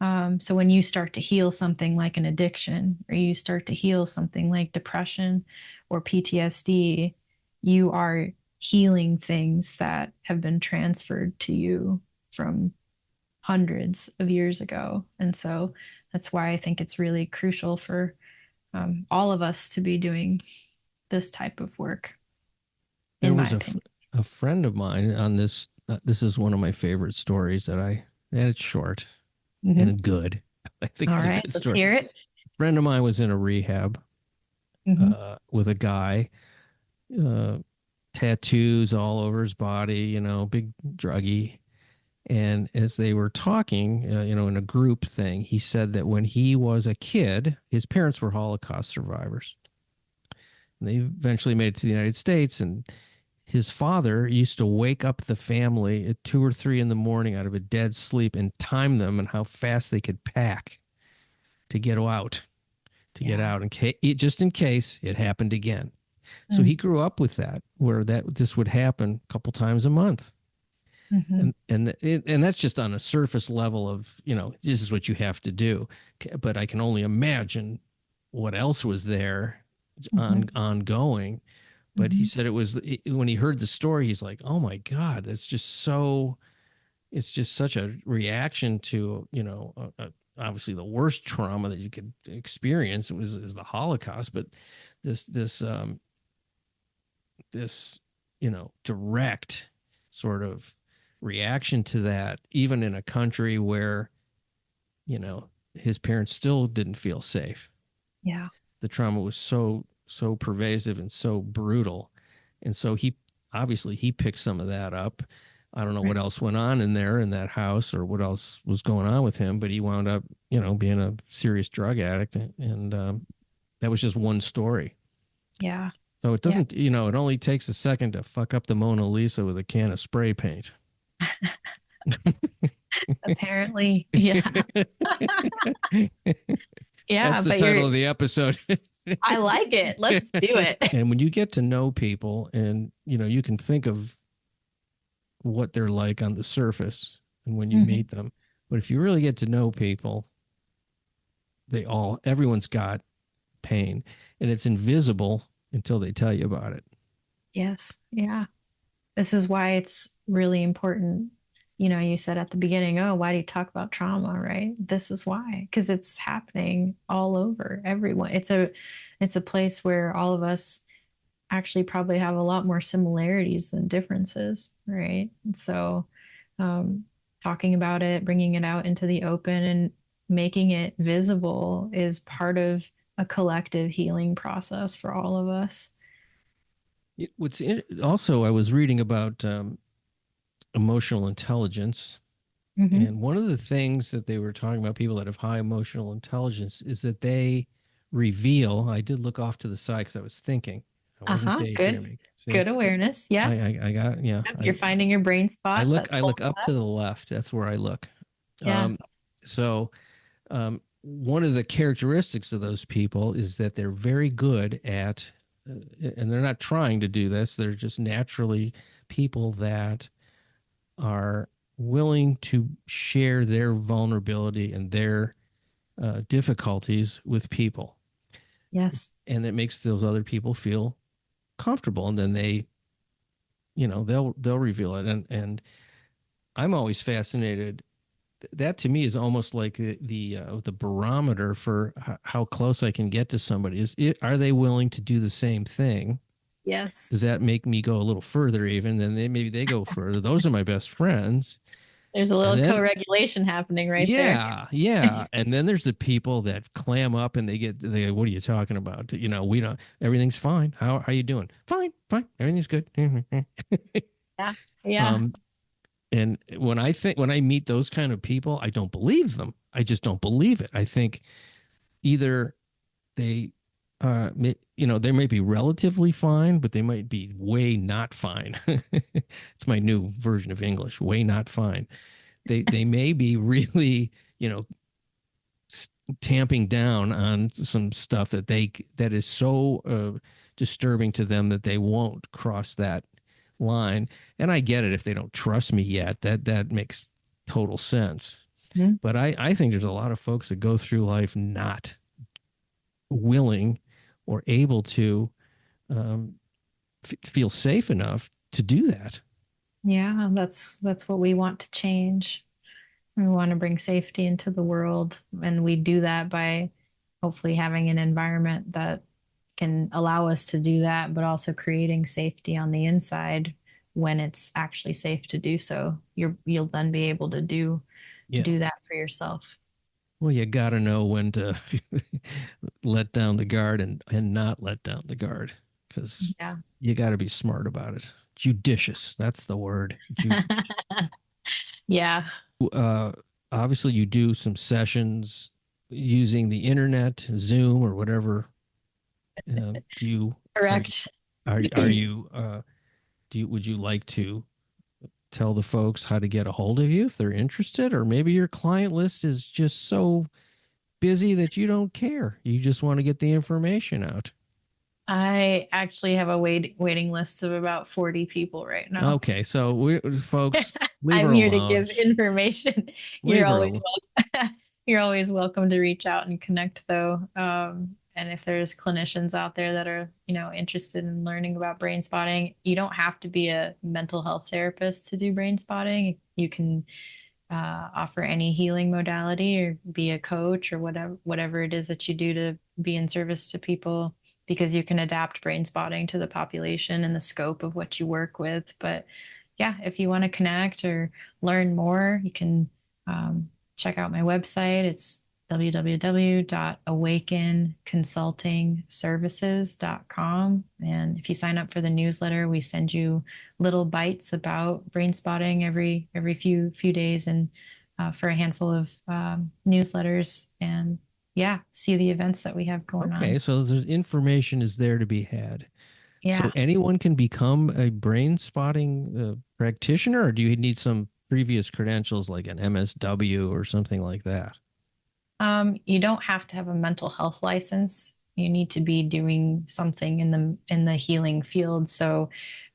So when you start to heal something like an addiction, or you start to heal something like depression or PTSD, you are healing things that have been transferred to you from hundreds of years ago. And so that's why I think it's really crucial for all of us to be doing this type of work, There in my was opinion. a friend of mine on this. This is one of my favorite stories and it's short Mm-hmm. and good. I think All it's a right, good let's story. hear it. A friend of mine was in a rehab Mm-hmm. with a guy, uh, tattoos all over his body, big druggy. And as they were talking, in a group thing, he said that when he was a kid, his parents were Holocaust survivors. And they eventually made it to the United States, and his father used to wake up the family at 2 or 3 in the morning out of a dead sleep and time them and how fast they could pack to get out, Yeah. just in case it happened again. So Mm-hmm. he grew up with that, where that this would happen a couple times a month. Mm-hmm. And that's just on a surface level of, this is what you have to do. But I can only imagine what else was there ongoing. But he Mm-hmm. said when he heard the story, he's like, oh my God, it's just such a reaction to, obviously the worst trauma that you could experience is the Holocaust. But this direct sort of reaction to that, even in a country where, his parents still didn't feel safe. Yeah. The trauma was so pervasive and so brutal. And so he picked some of that up. I don't know what Right. else went on in there in that house or what else was going on with him, but he wound up, being a serious drug addict. And that was just one story. Yeah. So it Yeah. doesn't, it only takes a second to fuck up the Mona Lisa with a can of spray paint. Apparently. Yeah. Yeah. That's the But title of the episode. I like it. Let's do it. And when you get to know people and, you can think of what they're like on the surface and when you Mm-hmm. meet them. But if you really get to know people, everyone's got pain and it's invisible until they tell you about it. Yes. Yeah. This is why it's really important. You said at the beginning, oh, why do you talk about trauma, right? This is why, because it's happening all over everyone. It's a place where all of us actually probably have a lot more similarities than differences, right? And so, um, talking about it, bringing it out into the open and making it visible is part of a collective healing process for all of us. Also, I was reading about emotional intelligence. Mm-hmm. And one of the things that they were talking about, people that have high emotional intelligence, is that they reveal. I did look off to the side because I was thinking. I wasn't Uh-huh. Good. daydreaming. See, Good awareness. Yeah. I got, yeah. Yep, you're finding your brain spot that I look pulls up up. to the left. That's where I look. Yeah. So one of the characteristics of those people is that they're very good at, and they're not trying to do this. They're just naturally people that are willing to share their vulnerability and their difficulties with people. Yes. And it makes those other people feel comfortable, and then they'll reveal it. And I'm always fascinated. That to me is almost like the barometer for how close I can get to somebody. Are they willing to do the same thing? Yes. Does that make me go a little further even? Then maybe they go further. Those are my best friends. There's a And little then co-regulation happening right there. yeah. And then there's the people that clam up and they go, what are you talking about? We don't, everything's fine. How are you doing? Fine. Everything's good. Yeah. Yeah. Um, and when I meet those kind of people, I don't believe them. I just don't believe it. I think either they, they might be relatively fine, but they might be way not fine. It's my new version of English, way not fine. They may be really, tamping down on some stuff that is so disturbing to them that they won't cross that line. And I get it if they don't trust me yet. That makes total sense. Mm-hmm. But I think there's a lot of folks that go through life not willing or able to feel safe enough to do that. Yeah, that's what we want to change. We want to bring safety into the world, and we do that by hopefully having an environment that can allow us to do that, but also creating safety on the inside when it's actually safe to do so. You'll then be able to do that for yourself. Well, you got to know when to let down the guard and not let down the guard, because you got to be smart about it. Judicious. That's the word. Yeah. Obviously, you do some sessions using the internet, Zoom, or whatever. Correct. Would you like to tell the folks how to get a hold of you if they're interested, or maybe your client list is just so busy that you don't care. You just want to get the information out. I actually have a waiting list of about 40 people right now. Okay, so folks, I'm here to give information. You're always welcome to reach out and connect, though. And if there's clinicians out there that are, interested in learning about brain spotting, you don't have to be a mental health therapist to do brain spotting. You can offer any healing modality or be a coach or whatever it is that you do to be in service to people, because you can adapt brain spotting to the population and the scope of what you work with. But yeah, if you want to connect or learn more, you can check out my website. It's www.awakenconsultingservices.com. And if you sign up for the newsletter, we send you little bites about brain spotting every few days, and for a handful of newsletters, and see the events that we have going on. Okay, so the information is there to be had. Yeah. So anyone can become a brain spotting practitioner, or do you need some previous credentials like an MSW or something like that? You don't have to have a mental health license. You need to be doing something in the healing field. So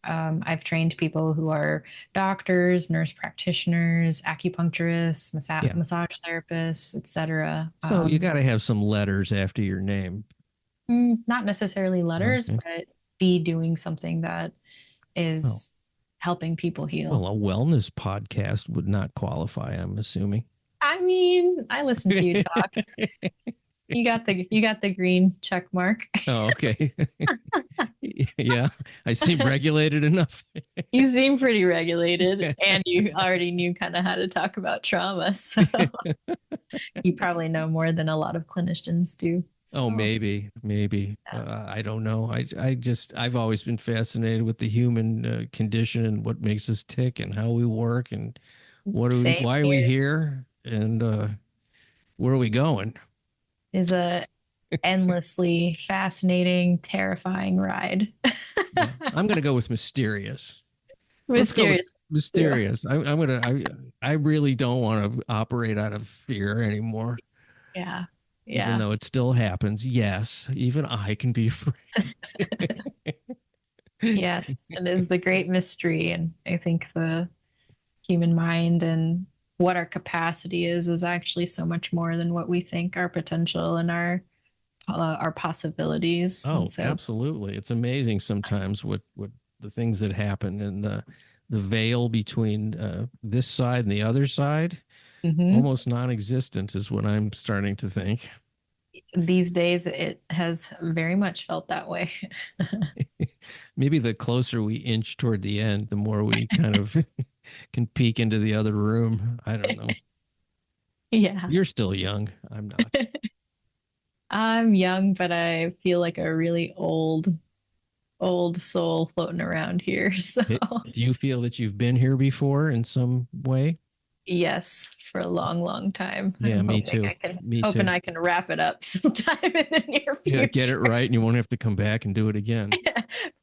I've trained people who are doctors, nurse practitioners, acupuncturists, massage therapists, etc. So you got to have some letters after your name. Not necessarily letters, but be doing something that is helping people heal. Well, a wellness podcast would not qualify, I'm assuming. I mean, I listen to you talk. You got the green check mark. Oh, okay. Yeah, I seem regulated enough. You seem pretty regulated, and you already knew kind of how to talk about trauma. So you probably know more than a lot of clinicians do. So. Oh, maybe. I don't know. I've always been fascinated with the human condition and what makes us tick and how we work and why are we here and where are we going? Is a endlessly fascinating, terrifying ride. Yeah, I'm going to go with mysterious. Mysterious. I really don't want to operate out of fear anymore. Yeah. Even though it still happens. Yes. Even I can be afraid. Yes. It is the great mystery. And I think the human mind and what our capacity is actually so much more than what we think. Our potential and our our possibilities. And Oh, so, absolutely. It's amazing sometimes what the things that happen, and the veil between this side and the other side, mhm. almost non-existent is what I'm starting to think. These days it has very much felt that way. Maybe the closer we inch toward the end, the more we kind of can peek into the other room. I don't know. Yeah. You're still young. I'm not. I'm young, but I feel like a really old soul floating around here. So, Do you feel that you've been here before in some way? yes, for a long, long time. Yeah, I'm me hoping too. I can Me hoping too. I can wrap it up sometime in the near Yeah, get it future. right and you won't have to come back and do it again.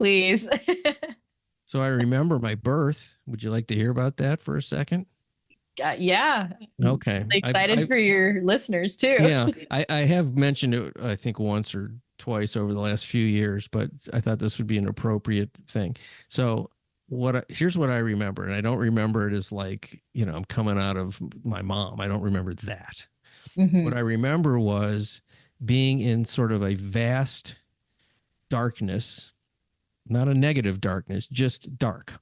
Please. So I remember my birth. Would you like to hear about that for a second? Yeah. I'm Okay. excited for your listeners too. Yeah, I have mentioned it, I think once or twice over the last few years, but I thought this would be an appropriate thing. So here's what I remember, and I don't remember it as like, I'm coming out of my mom. I don't remember that. What Hmm. I remember was being in sort of a vast darkness, not a negative darkness, just dark,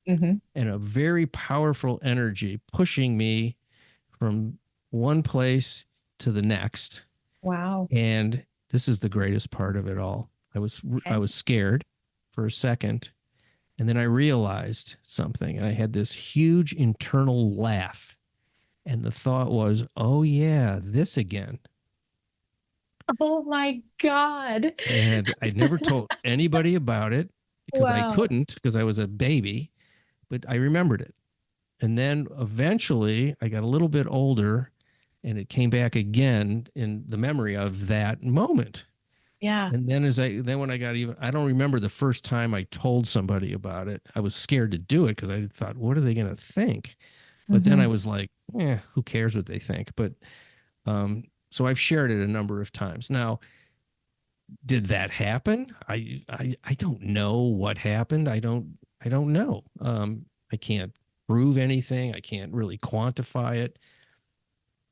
Hmm. and a very powerful energy pushing me from one place to the next. Wow. And this is the greatest part of it all. I Okay. was scared for a second, and then I realized something, and I had this huge internal laugh. And the thought was, "Oh yeah, this again." Oh my God. And I never told anybody about it because I Wow. couldn't, because I was a baby, but I remembered it. And then eventually I got a little bit older and it came back again in the memory of that moment. Yeah. And then when I got even, I don't remember the first time I told somebody about it. I was scared to do it because I thought, what are they going to think? But then I Hmm. was like, who cares what they think? But so I've shared it a number of times. Now, did that happen? I don't know what happened. I don't know. I can't prove anything. I can't really quantify it.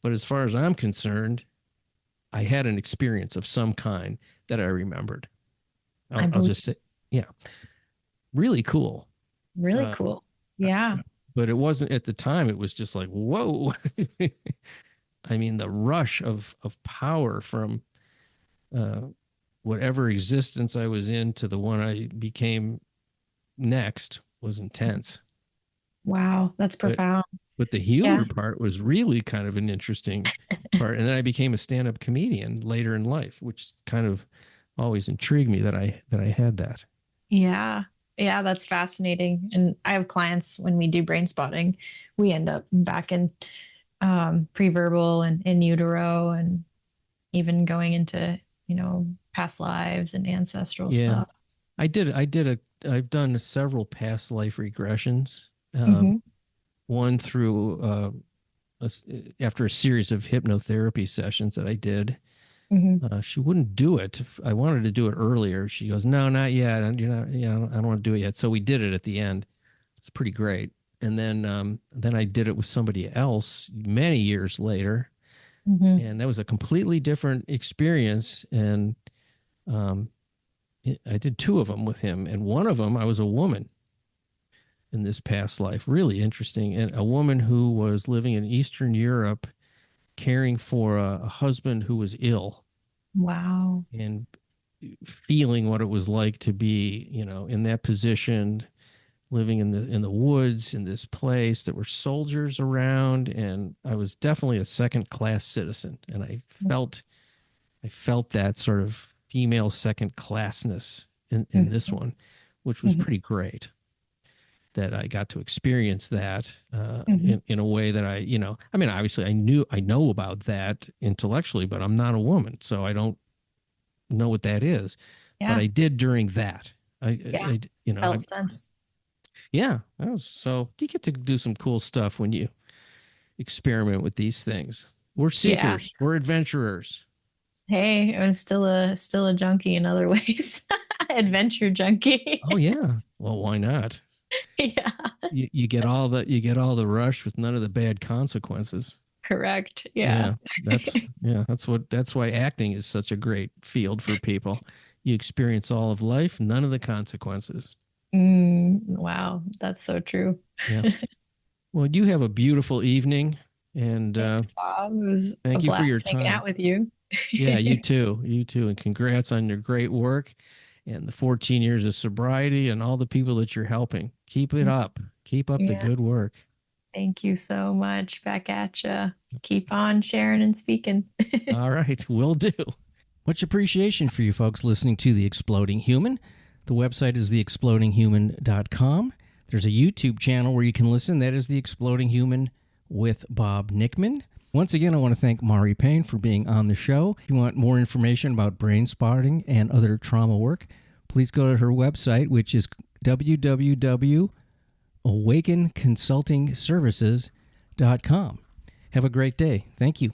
But as far as I'm concerned, I had an experience of some kind that I remembered. I I'll believe just say, yeah, really cool. really Uh, cool. Yeah. but it wasn't at the time. It was just like, whoa. I mean, the rush of power from uh, whatever existence I was in to the one I became next was intense. Wow. That's But profound. but the Yeah. humor part was really kind of an interesting part. And then I became a stand-up comedian later in life, which kind of always intrigued me that I had that. Yeah. Yeah, that's fascinating. And I have clients when we do brain spotting, we end up back in pre-verbal and in utero and even going into, past lives and ancestral Yeah. stuff. I've done several past life regressions. Um, Hmm. one through after a series of hypnotherapy sessions that I did. Hmm. She wouldn't do it. I wanted to do it earlier. She goes, "No, not yet. You're not. I don't want to do it yet." So we did it at the end. It's pretty great. And then I did it with somebody else many years later, Hmm. and that was a completely different experience. And um, I did two of them with him, and one of them I was a woman in this past life. Really interesting, and a woman who was living in Eastern Europe, caring for a husband who was ill Wow. and feeling what it was like to be, in that position, living in the woods in this place. There were soldiers around, and I was definitely a second class citizen, and I felt that sort of female second classness in this one, which was Hmm. pretty great. That I got to experience that Hmm. in a way that I mean, obviously I know about that intellectually, but I'm not a woman, so I don't know what that is. But Yeah. I did during that. Yeah. Felt sense. Yeah. So you get to do some cool stuff when you experiment with these things. We're Yeah. seekers. We're adventurers. Hey, I was still a junkie in other ways. Adventure junkie. Oh yeah. Well, why not? Yeah. You get all the rush with none of the bad consequences. Correct. Yeah. Yeah, that's why acting is such a great field for people. You experience all of life, none of the consequences. Wow. That's so true. Yeah. Well, you have a beautiful evening, and Thanks, Bob. It was a thank you for your blast hanging time. out with you. Yeah, you too. You too. And congrats on your great work and the 14 years of sobriety and all the people that you're helping. Keep it up. Keep up the Yeah. good work. Thank you so much. Back at you. Keep on sharing and speaking. All right, will do. Much appreciation for you folks listening to The Exploding Human. The website is theexplodinghuman.com. There's a YouTube channel where you can listen. That is The Exploding Human with Bob Nickman. Once again, I want to thank Mariya Payne for being on the show. If you want more information about Brainspotting and other trauma work, please go to her website, which is www.awakenconsultingservices.com. Have a great day. Thank you.